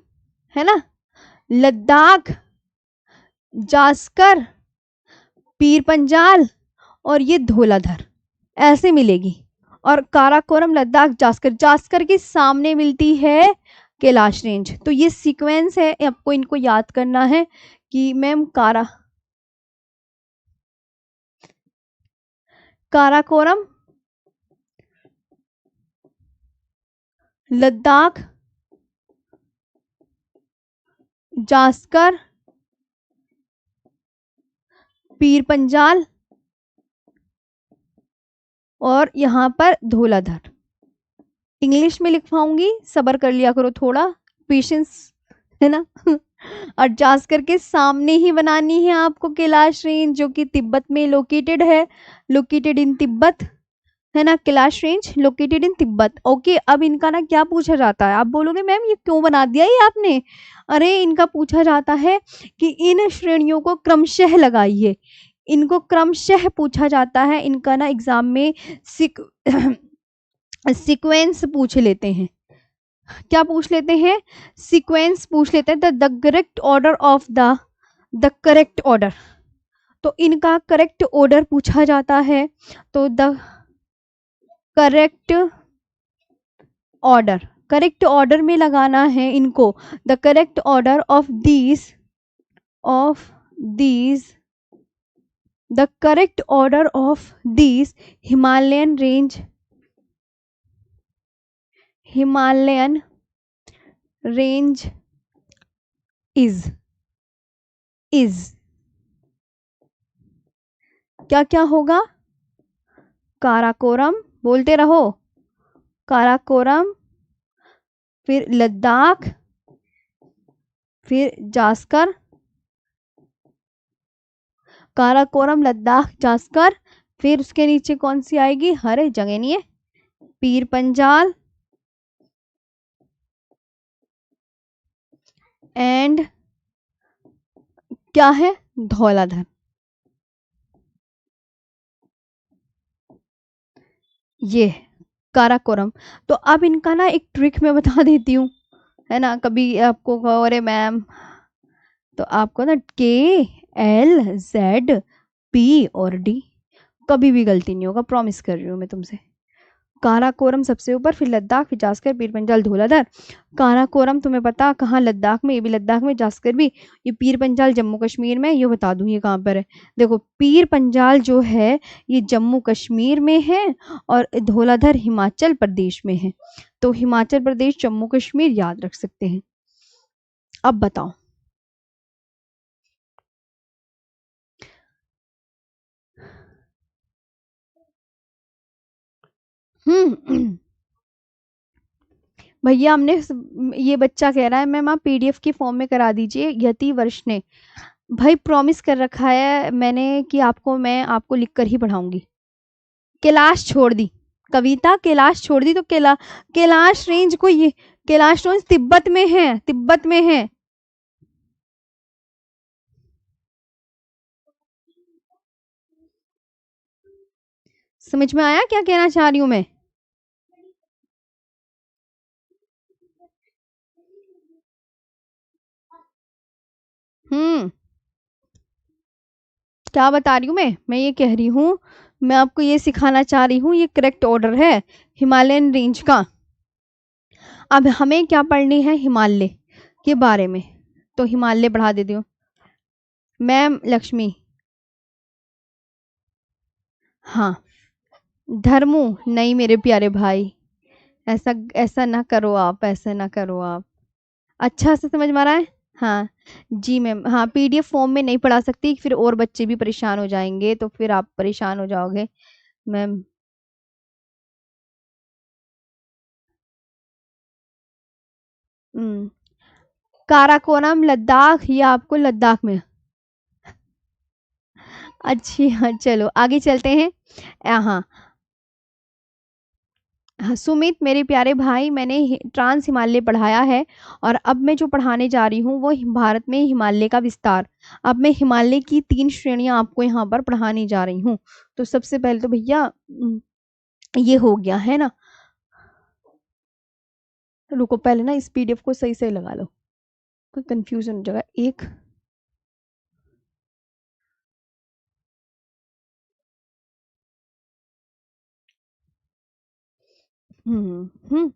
है ना, लद्दाख, जास्कर, पीर पंजाल और ये धौलाधर, ऐसे मिलेगी। और काराकोरम, लद्दाख, जास्कर, जास्कर के सामने मिलती है कैलाश रेंज। तो ये सीक्वेंस है, आपको इनको याद करना है कि मैम काराकोरम, लद्दाख, जास्कर, पीर पंजाल और यहाँ पर धौलाधर। इंग्लिश में लिखवाऊंगी, सब्र कर लिया करो थोड़ा, पेशेंस, है ना। और जास्कर के सामने ही बनानी है आपको कैलाश रेंज, जो कि तिब्बत में लोकेटेड है, लोकेटेड इन तिब्बत, है ना, Kailash range located in Tibet. Okay, अब इनका ना क्या पूछा जाता है, आप बोलोगे मैम ये क्यों बना दिया ये आपने, अरे इनका पूछा जाता है कि इन श्रेणियों को क्रमशः लगाइए, इनको क्रमशः पूछा जाता है। इनका ना एग्जाम में सीक्वेंस पूछ लेते हैं, क्या पूछ लेते हैं, सीक्वेंस पूछ लेते हैं, the correct order of the correct order. तो इनका करेक्ट ऑर्डर पूछा जाता है, तो the correct order, correct order में लगाना है इनको, the correct order of these the correct order of these Himalayan range is क्या क्या होगा, काराकोरम, बोलते रहो, काराकोरम, फिर लद्दाख, फिर जास्कर, काराकोरम, लद्दाख, जास्कर, फिर उसके नीचे कौन सी आएगी, हरे जगह नहीं है, पीर पंजाल एंड क्या है, धौलाधर। ये काराकोरम। तो अब इनका ना एक ट्रिक मैं बता देती हूँ, है ना, कभी आपको कहो अरे मैम, तो आपको ना KLZP और D कभी भी गलती नहीं होगा, प्रॉमिस कर रही हूँ मैं तुमसे। काराकोरम सबसे ऊपर, फिर लद्दाख, फिर जास्कर, पीर पंजाल, धौलाधर। काराकोरम तुम्हें पता कहाँ, लद्दाख में, ये भी लद्दाख में, जास्कर भी, ये पीर पंजाल जम्मू कश्मीर में, ये बता दूं ये कहाँ पर है, देखो पीर पंजाल जो है ये जम्मू कश्मीर में है और धौलाधर हिमाचल प्रदेश में है। तो हिमाचल प्रदेश, जम्मू कश्मीर याद रख सकते हैं। अब बताओ, भैया हमने ये बच्चा कह रहा है मैम आप PDF के फॉर्म में करा दीजिए, यति वर्ष ने, भाई प्रॉमिस कर रखा है मैंने कि आपको मैं आपको लिखकर ही पढ़ाऊंगी। कैलाश छोड़ दी कविता, कैलाश छोड़ दी, तो कैलाश रेंज को, ये कैलाश रेंज तिब्बत में है, तिब्बत में है। समझ में आया क्या कहना चाह रही हूं मैं, क्या बता रही हूँ मैं ये कह रही हूँ, मैं आपको ये सिखाना चाह रही हूँ, ये करेक्ट ऑर्डर है हिमालयन रेंज का। अब हमें क्या पढ़नी है, हिमालय के बारे में, तो हिमालय पढ़ा देती हूँ मैम लक्ष्मी। हाँ, धर्मू नहीं मेरे प्यारे भाई, ऐसा ऐसा ना करो आप, ऐसा ना करो आप, अच्छा से समझ में आ रहा है। हाँ जी मैम, हाँ PDF फॉर्म में नहीं पढ़ा सकती, फिर और बच्चे भी परेशान हो जाएंगे, तो फिर आप परेशान हो जाओगे, मैम। हम्म, काराकोरम लद्दाख, या आपको लद्दाख में? अच्छी, हाँ चलो आगे चलते हैं। हाँ हाँ, सुमित मेरे प्यारे भाई, मैंने ट्रांस हिमालय पढ़ाया है, और अब मैं जो पढ़ाने जा रही हूँ वो भारत में हिमालय का विस्तार। अब मैं हिमालय की 3 श्रेणियां आपको यहाँ पर पढ़ाने जा रही हूँ। तो सबसे पहले तो भैया ये हो गया है ना। रुको पहले ना इस पीडीएफ को सही से लगा लो, कोई कंफ्यूजन हो जाएगा एक। हम्म।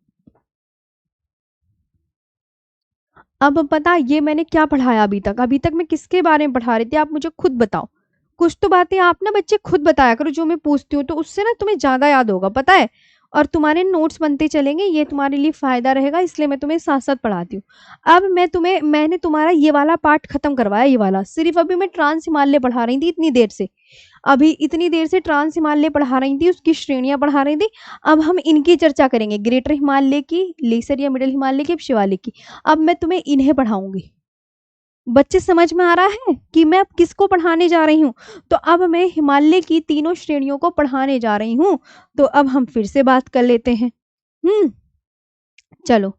अब पता ये मैंने क्या पढ़ाया अभी तक? अभी तक मैं किसके बारे में पढ़ा रही थी, आप मुझे खुद बताओ। कुछ तो बातें आप ना बच्चे खुद बताया करो, जो मैं पूछती हूँ, तो उससे ना तुम्हें ज्यादा याद होगा, पता है। और तुम्हारे नोट्स बनते चलेंगे, ये तुम्हारे लिए फायदा रहेगा, इसलिए मैं तुम्हें साथ साथ पढ़ाती हूँ। अब मैंने तुम्हारा ये वाला पार्ट खत्म करवाया, ये वाला सिर्फ अभी मैं ट्रांस हिमालय पढ़ा रही थी इतनी देर से। अभी इतनी देर से ट्रांस हिमालय पढ़ा रही थी, उसकी श्रेणियां पढ़ा रही थी। अब हम इनकी चर्चा करेंगे, ग्रेटर हिमालय की, लेसर या मिडिल हिमालय की, शिवालिक की। अब मैं तुम्हें इन्हें पढ़ाऊंगी। बच्चे समझ में आ रहा है कि मैं अब किसको पढ़ाने जा रही हूँ? तो अब मैं हिमालय की तीनों श्रेणियों को पढ़ाने जा रही हूँ। तो अब हम फिर से बात कर लेते हैं। चलो,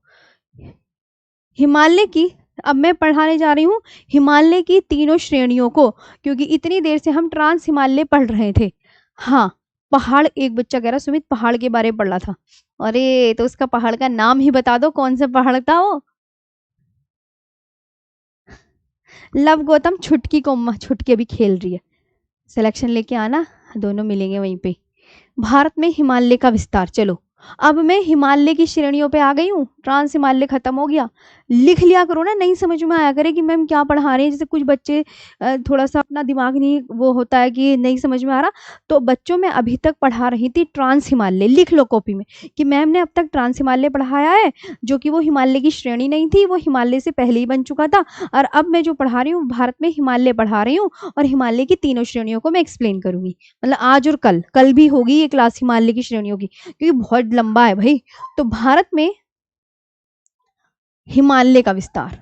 हिमालय की, अब मैं पढ़ाने जा रही हूँ हिमालय की तीनों श्रेणियों को, क्योंकि इतनी देर से हम ट्रांस हिमालय पढ़ रहे थे। हाँ, पहाड़, एक बच्चा कह रहा सुमित पहाड़ के बारे में पढ़ रहा था। अरे तो उसका पहाड़ का नाम ही बता दो, कौन सा पहाड़ था वो? लव गौतम, छुटकी कोम्मा, छुटकी अभी खेल रही है। सिलेक्शन लेके आना, दोनों मिलेंगे वहीं पे। भारत में हिमालय का विस्तार, चलो अब मैं हिमालय की श्रेणियों पे आ गई हूँ, ट्रांस हिमालय खत्म हो गया। लिख लिया करो ना, नहीं समझ में आया करे कि मैम क्या पढ़ा रहे हैं, जैसे कुछ बच्चे थोड़ा सा अपना दिमाग नहीं वो होता है कि नहीं समझ में आ रहा। तो बच्चों में अभी तक पढ़ा रही थी ट्रांस हिमालय, लिख लो कॉपी में कि मैम ने अब तक ट्रांस हिमालय पढ़ाया है, जो कि वो हिमालय की श्रेणी नहीं थी, वो हिमालय से पहले ही बन चुका था। और अब मैं जो पढ़ा रही हूँ भारत में हिमालय पढ़ा रही हूँ, और हिमालय की तीनों श्रेणियों को मैं एक्सप्लेन करूंगी। मतलब आज और कल, कल भी होगी ये क्लास हिमालय की श्रेणियों की, क्योंकि बहुत लंबा है भाई। तो भारत में हिमालय का विस्तार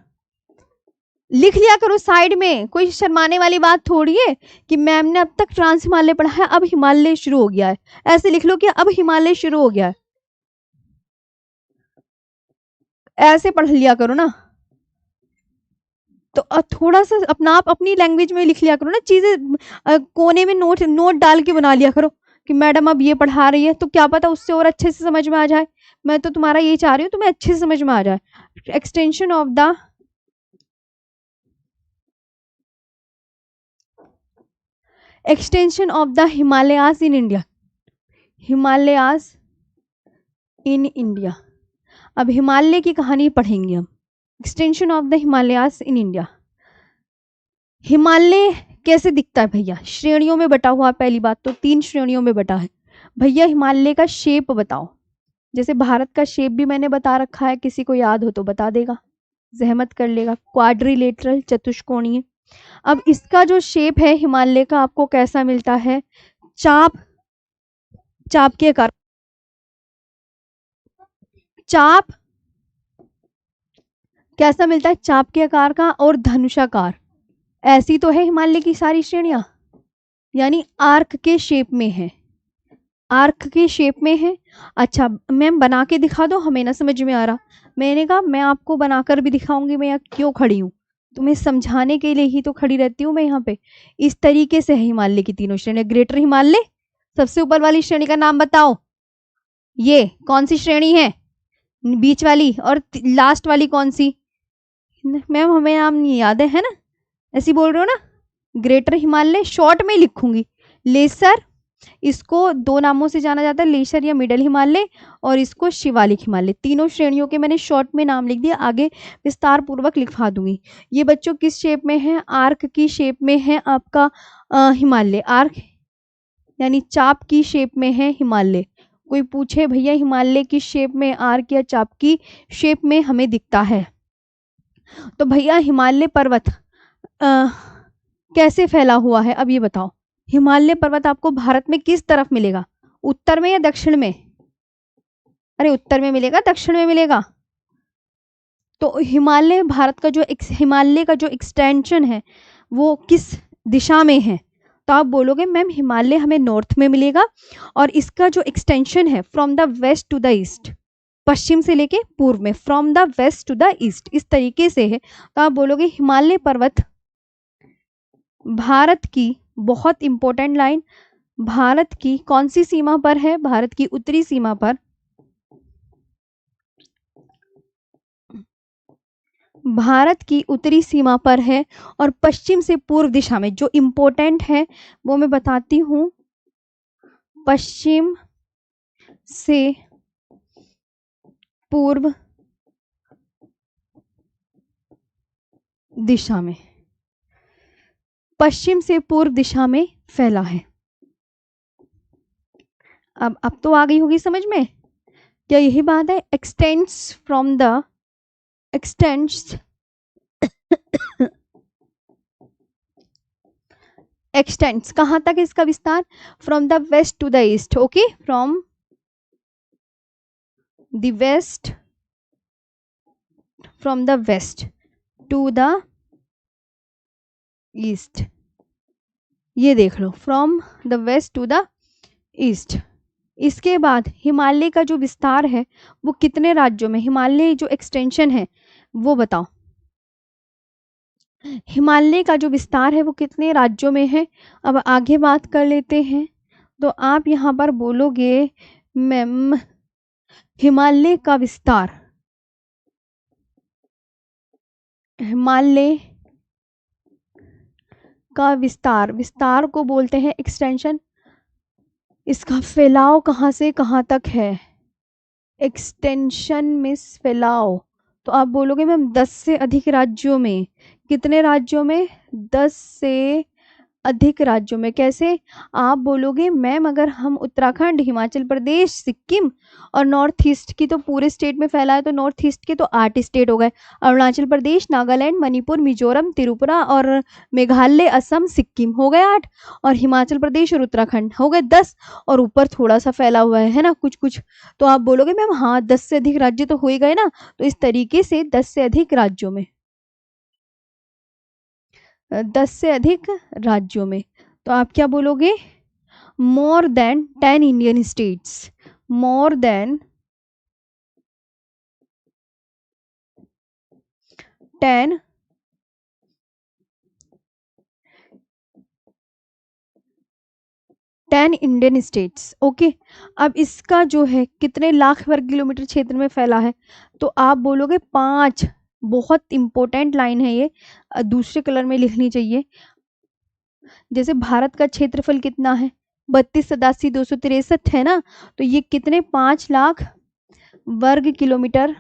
लिख लिया करो साइड में, कोई शर्माने वाली बात थोड़ी है कि मैम ने अब तक ट्रांस हिमालय पढ़ा है, अब हिमालय शुरू हो गया है। ऐसे लिख लो कि अब हिमालय शुरू हो गया है, ऐसे पढ़ लिया करो ना। तो थोड़ा सा अपना आप अपनी लैंग्वेज में लिख लिया करो ना चीजें, कोने में नोट नोट डाल के बना लिया करो कि मैडम अब ये पढ़ा रही है, तो क्या पता उससे और अच्छे से समझ में आ जाए। मैं तो तुम्हारा ये चाह रही हूँ तुम्हें अच्छे से समझ में आ जाए। Extension of the extension of the Himalayas in India, Himalayas in India. अब हिमालय की कहानी पढ़ेंगे हम। Extension of the Himalayas in India. Himalaya कैसे दिखता है भैया? श्रेणियों में बटा हुआ, पहली बात तो 3 श्रेणियों में बटा है। भैया हिमालय का शेप बताओ। जैसे भारत का शेप भी मैंने बता रखा है, किसी को याद हो तो बता देगा, जहमत कर लेगा। क्वाड्रिलेटरल, चतुष्कोणीय। अब इसका जो शेप है हिमालय का, आपको कैसा मिलता है? चाप, चाप के आकार, चाप कैसा मिलता है? चाप के आकार का और धनुषाकार। ऐसी तो है हिमालय की सारी श्रेणियां, यानी आर्क के शेप में है, आर्क के शेप में है। अच्छा मैम बना के दिखा दो, हमें ना समझ में आ रहा। मैंने कहा मैं आपको बनाकर भी दिखाऊंगी, मैं यहाँ क्यों खड़ी हूँ? तुम्हें समझाने के लिए ही तो खड़ी रहती हूँ मैं यहाँ पे। इस तरीके से है हिमालय की तीनों श्रेणी। ग्रेटर हिमालय, सबसे ऊपर वाली श्रेणी का नाम बताओ, ये कौन सी श्रेणी है? बीच वाली, और लास्ट वाली कौन सी? मैम हमें नाम नहीं याद है ना, ऐसी बोल रहे हो ना। ग्रेटर हिमालय शॉर्ट में लिखूंगी, लेसर, इसको 2 नामों से जाना जाता है, लेसर या मिडल हिमालय, और इसको शिवालिक हिमालय। तीनों श्रेणियों के मैंने शॉर्ट में नाम लिख दिया, आगे विस्तार पूर्वक लिखवा दूंगी। ये बच्चों किस शेप में है? आर्क की शेप में है आपका हिमालय। आर्क यानी चाप की शेप में है हिमालय। कोई पूछे भैया हिमालय की शेप में, आर्क या चाप की शेप में हमें दिखता है। तो भैया हिमालय पर्वत कैसे फैला हुआ है, अब ये बताओ। हिमालय पर्वत आपको भारत में किस तरफ मिलेगा? उत्तर में या दक्षिण में? अरे उत्तर में मिलेगा, दक्षिण में मिलेगा? तो हिमालय भारत का जो हिमालय का जो एक्सटेंशन है वो किस दिशा में है? तो आप बोलोगे मैम हिमालय हमें नॉर्थ में मिलेगा और इसका जो एक्सटेंशन है from the west to the east, पश्चिम से लेके पूर्व में, from the west to the east, इस तरीके से है। तो आप बोलोगे हिमालय पर्वत भारत की, बहुत इंपॉर्टेंट लाइन, भारत की कौन सी सीमा पर है? भारत की उत्तरी सीमा पर, भारत की उत्तरी सीमा पर है और पश्चिम से पूर्व दिशा में। जो इंपॉर्टेंट है वो मैं बताती हूं, पश्चिम से पूर्व दिशा में, पश्चिम से पूर्व दिशा में फैला है। अब तो आ गई होगी समझ में, क्या यही बात है? Extends from the, extends extends कहां तक इसका विस्तार? From the west to the east. Okay, from the west, from the west to the east, ये देख लो, from the west to the east. इसके बाद हिमालय का जो विस्तार है वो कितने राज्यों में, हिमालय जो एक्सटेंशन है वो बताओ। हिमालय का जो विस्तार है वो कितने राज्यों में है? अब आगे बात कर लेते हैं। तो आप यहाँ पर बोलोगे मैम हिमालय का विस्तार, हिमालय का विस्तार, विस्तार को बोलते हैं एक्सटेंशन। इसका फैलाव कहाँ से कहाँ तक है? एक्सटेंशन मीन्स फैलाव। तो आप बोलोगे मैम 10 से अधिक राज्यों में। कितने राज्यों में? 10 से अधिक राज्यों में। कैसे? आप बोलोगे मैम अगर हम उत्तराखंड, हिमाचल प्रदेश, सिक्किम और नॉर्थ ईस्ट की, तो पूरे स्टेट में फैला है तो नॉर्थ ईस्ट के तो 8 स्टेट हो गए, अरुणाचल प्रदेश, नागालैंड, मणिपुर, मिजोरम, त्रिपुरा और मेघालय, असम, सिक्किम हो गए 8, और हिमाचल प्रदेश और उत्तराखंड हो गए 10, और ऊपर थोड़ा सा फैला हुआ है ना, कुछ कुछ। तो आप बोलोगे मैम हाँ 10 से अधिक राज्य तो हो ही गए ना। तो इस तरीके से 10 से अधिक राज्यों में, 10 से अधिक राज्यों में। तो आप क्या बोलोगे? More than 10 Indian states, more than 10 Indian states. Okay, अब इसका जो है कितने लाख वर्ग किलोमीटर क्षेत्र में फैला है? तो आप बोलोगे 5। बहुत इंपॉर्टेंट लाइन है ये, दूसरे कलर में लिखनी चाहिए। जैसे भारत का क्षेत्रफल कितना है? 32,87,263 है ना। तो ये कितने? 5 लाख वर्ग किलोमीटर,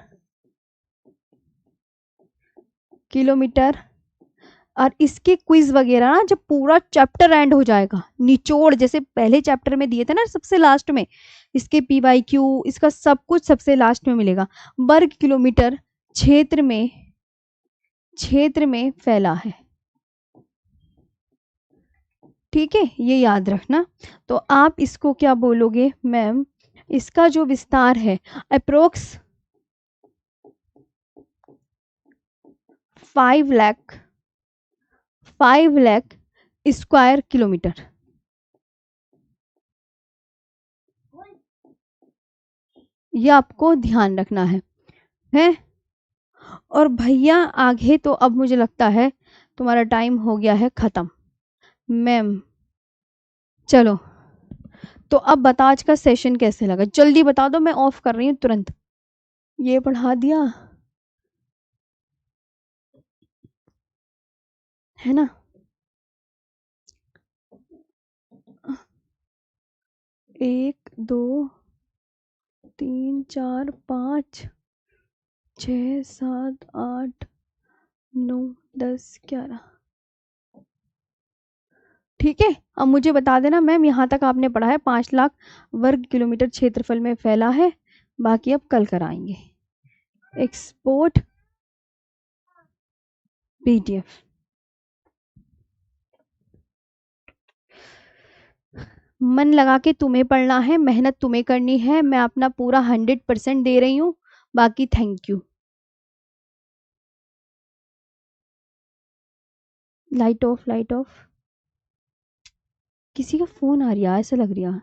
और इसके क्विज वगैरह ना जब पूरा चैप्टर एंड हो जाएगा, निचोड़ जैसे पहले चैप्टर में दिए थे ना सबसे लास्ट में, इसके PYQ, इसका सब कुछ सबसे लास्ट में मिलेगा। वर्ग किलोमीटर क्षेत्र में फैला है, ठीक है, ये याद रखना। तो आप इसको क्या बोलोगे मैम? इसका जो विस्तार है अप्रोक्स 5 लाख स्क्वायर किलोमीटर। ये आपको ध्यान रखना है। और भैया आगे तो अब मुझे लगता है तुम्हारा टाइम हो गया है खत्म मैम। चलो, तो अब बता आज का सेशन कैसे लगा, जल्दी बता दो, मैं ऑफ कर रही हूँ तुरंत। ये पढ़ा दिया है ना? 1 2 3 4 5 6 7 8 9 10 11, ठीक है। अब मुझे बता देना मैम यहाँ तक आपने पढ़ा है, 5 लाख वर्ग किलोमीटर क्षेत्रफल में फैला है। बाकी अब कल कराएंगे एक्सपोर्ट PDF। मन लगा के तुम्हें पढ़ना है, मेहनत तुम्हें करनी है, मैं अपना पूरा 100% दे रही हूँ, बाकी thank you. Light of, light of. किसी का फोन आ रहा है ऐसा लग रहा है।